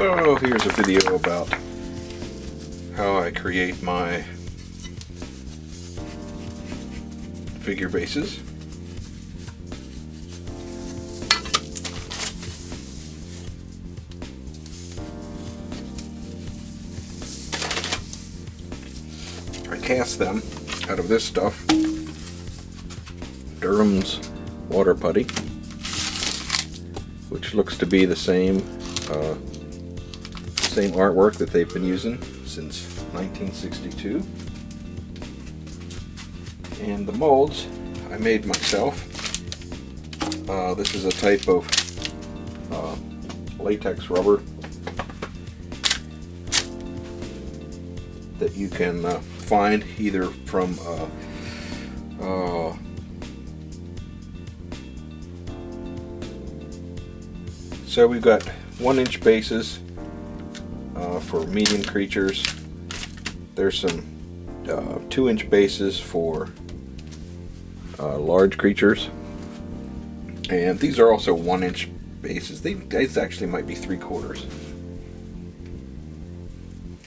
So here's a video about how I create my figure bases. I cast them out of this stuff, Durham's water putty, which looks to be the same artwork that they've been using since 1962. And the molds I made myself. This is a type of latex rubber that you can find either from so we've got 1-inch bases for medium creatures. There's some 2-inch bases for large creatures, and these are also 1-inch bases. These actually might be 3/4.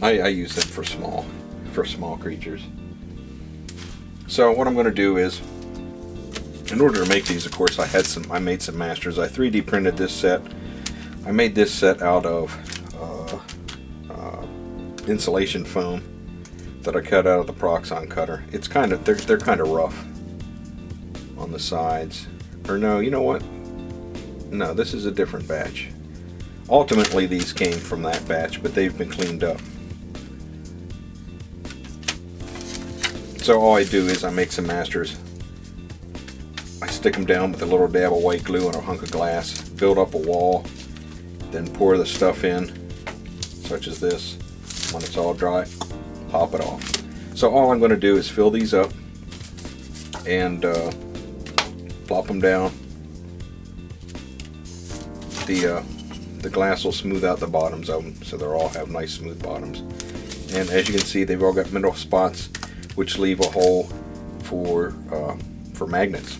I use them for small creatures. So what I'm going to do is, in order to make these, of course, I made some masters. I 3D printed this set. I made this set out of insulation foam that I cut out of the Proxxon cutter. It's they're kind of rough on the sides. Or no, you know what? No, this is a different batch. Ultimately, these came from that batch, but they've been cleaned up. So all I do is I make some masters. I stick them down with a little dab of white glue and a hunk of glass, build up a wall, then pour the stuff in, such as this. When it's all dry, pop it off. So all I'm going to do is fill these up and plop them down. The glass will smooth out the bottoms of them, so they'll all have nice smooth bottoms. And as you can see, they've all got middle spots, which leave a hole for magnets.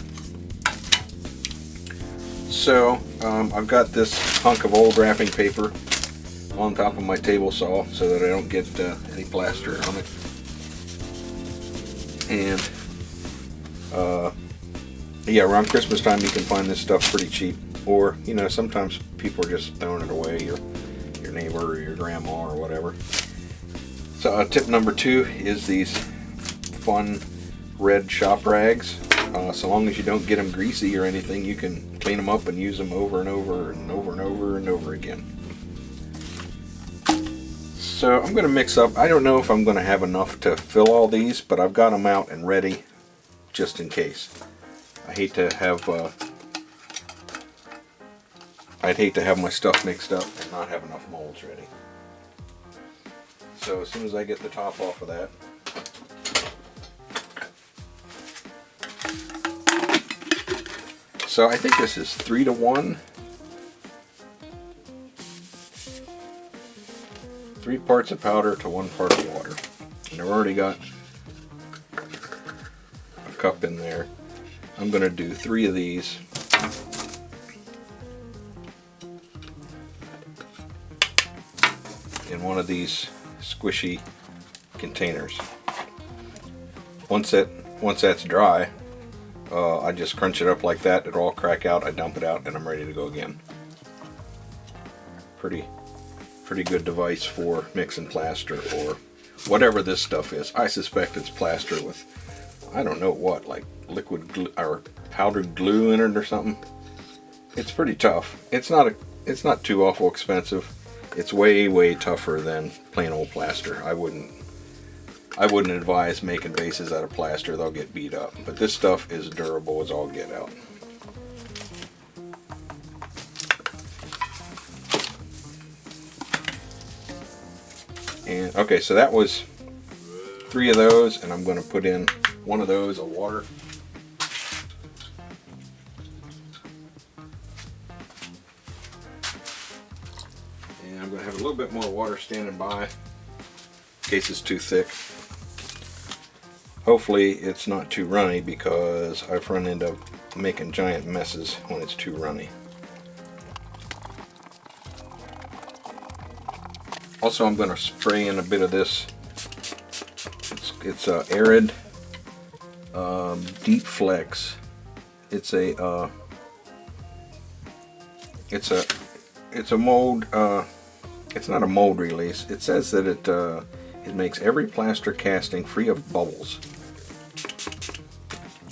So I've got this hunk of old wrapping paper on top of my table saw so that I don't get any plaster on it. And yeah, around Christmas time you can find this stuff pretty cheap, or you know, sometimes people are just throwing it away, your neighbor or your grandma or whatever. So tip number 2 is these fun red shop rags. So long as you don't get them greasy or anything, you can clean them up and use them over and over and over and over and over again. So I'm going to mix up. I don't know if I'm going to have enough to fill all these, but I've got them out and ready just in case. I'd hate to have my stuff mixed up and not have enough molds ready. So as soon as I get the top off of that, so I think this is 3-to-1. 3 parts of powder to 1 part of water. And I've already got a cup in there. I'm going to do 3 of these. In one of these squishy containers. Once that's dry, I just crunch it up like that. It'll all crack out. I dump it out, and I'm ready to go again. Pretty good device for mixing plaster or whatever this stuff is. I suspect it's plaster with, I don't know what, like liquid glue or powdered glue in it or something. It's pretty tough. It's not too awful expensive. It's way tougher than plain old plaster. I wouldn't advise making bases out of plaster. They'll get beat up. But this stuff is durable as all get out. And okay, so that was 3 of those, and I'm going to put in 1 of those of water. And I'm going to have a little bit more water standing by in case it's too thick. Hopefully it's not too runny, because I've run into making giant messes when it's too runny. Also, I'm going to spray in a bit of this. It's Arid Deep Flex. It's a mold. It's not a mold release. It says that it makes every plaster casting free of bubbles.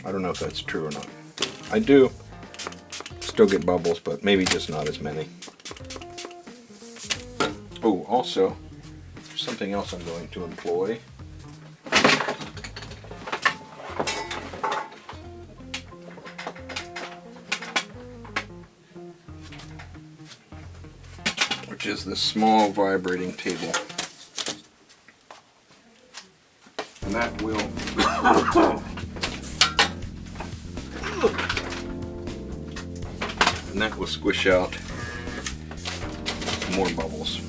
I don't know if that's true or not. I do still get bubbles, but maybe just not as many. Oh, also, something else I'm going to employ. Which is this small vibrating table. And that will squish out more bubbles.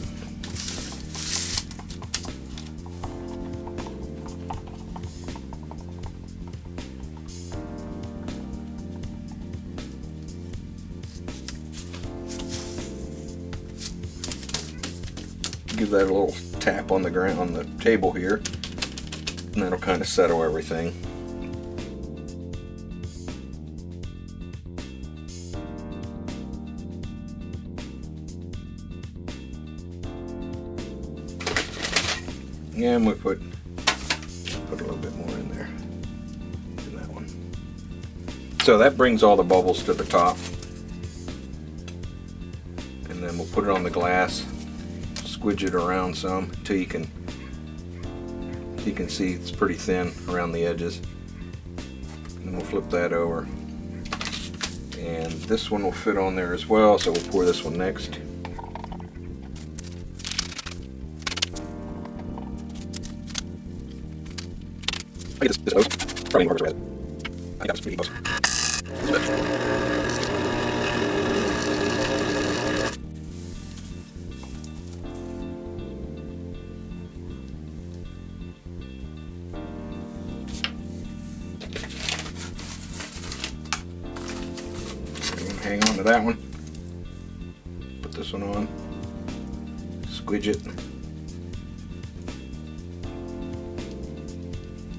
Give that a little tap on the ground, on the table here, and that'll kind of settle everything. And we put a little bit more in there, in that one. So that brings all the bubbles to the top, and then we'll put it on the glass. Squidge it around some until you can see it's pretty thin around the edges. And then we'll flip that over, and this one will fit on there as well, so we'll pour this one next. I get this probably more red. I got this pretty close. Hang on to that one. Put this one on. Squidge it.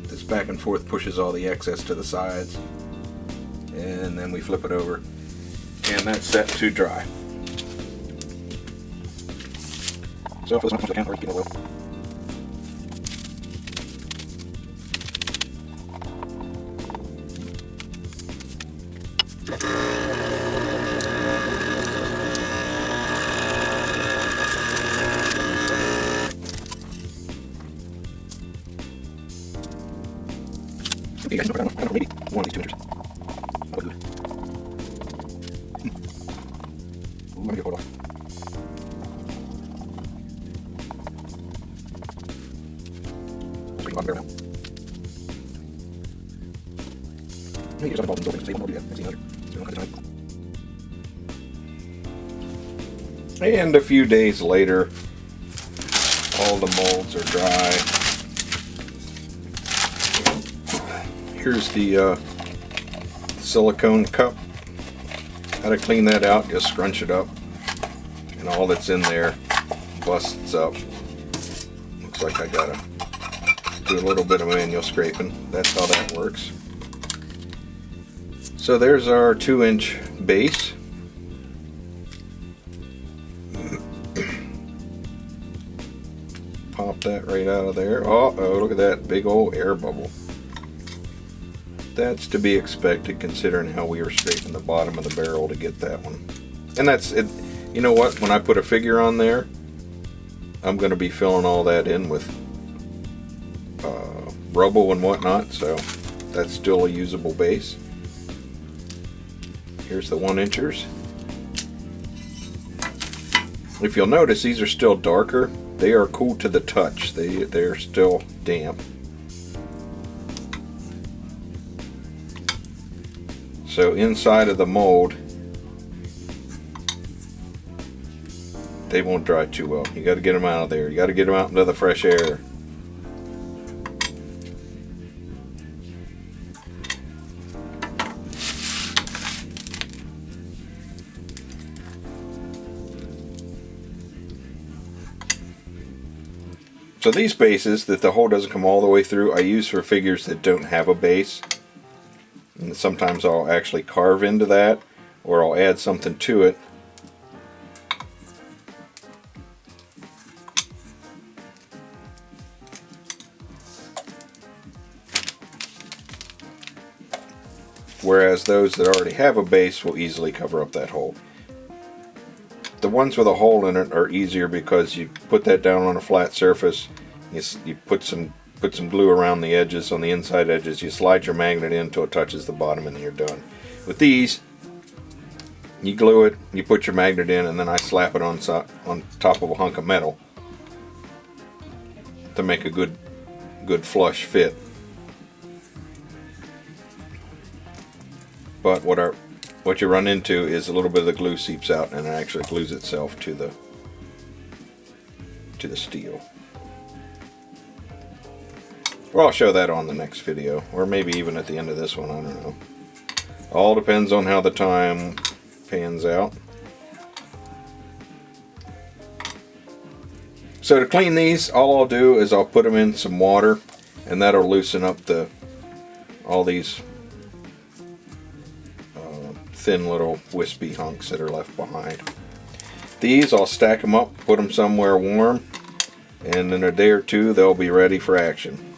This back and forth pushes all the excess to the sides. And then we flip it over. And that's set to dry. So this one comes to the counter, you know, okay, guys, I don't know, maybe one of these 2 inches. That was good. Let me get hold off. Pretty a lot better now. Maybe there's other bulbs open, so maybe we'll do that. That's another. So we'll cut the time. And a few days later, all the molds are dry. Here's the silicone cup. How to clean that out, just scrunch it up, and all that's in there busts up. Looks like I gotta do a little bit of manual scraping. That's how that works. So there's our 2-inch base. Pop that right out of there. Oh, look at that big old air bubble. That's to be expected considering how we were scraping the bottom of the barrel to get that one. And that's it. You know what? When I put a figure on there, I'm going to be filling all that in with rubble and whatnot, so that's still a usable base. Here's the 1-inchers. If you'll notice, these are still darker. They are cool to the touch. They're still damp. So inside of the mold, they won't dry too well. You got to get them out of there. You got to get them out into the fresh air. So these bases that the hole doesn't come all the way through, I use for figures that don't have a base. And sometimes I'll actually carve into that, or I'll add something to it. Whereas those that already have a base will easily cover up that hole. The ones with a hole in it are easier because you put that down on a flat surface, you put some glue around the edges, on the inside edges, you slide your magnet in until it touches the bottom, and then you're done. With these, you glue it, you put your magnet in, and then I slap it on top of a hunk of metal to make a good flush fit. But what you run into is a little bit of the glue seeps out, and it actually glues itself to the steel. Well, I'll show that on the next video, or maybe even at the end of this one, I don't know. All depends on how the time pans out. So to clean these, all I'll do is I'll put them in some water, and that'll loosen up all these thin little wispy hunks that are left behind. These, I'll stack them up, put them somewhere warm, and in a day or two they'll be ready for action.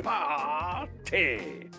Party!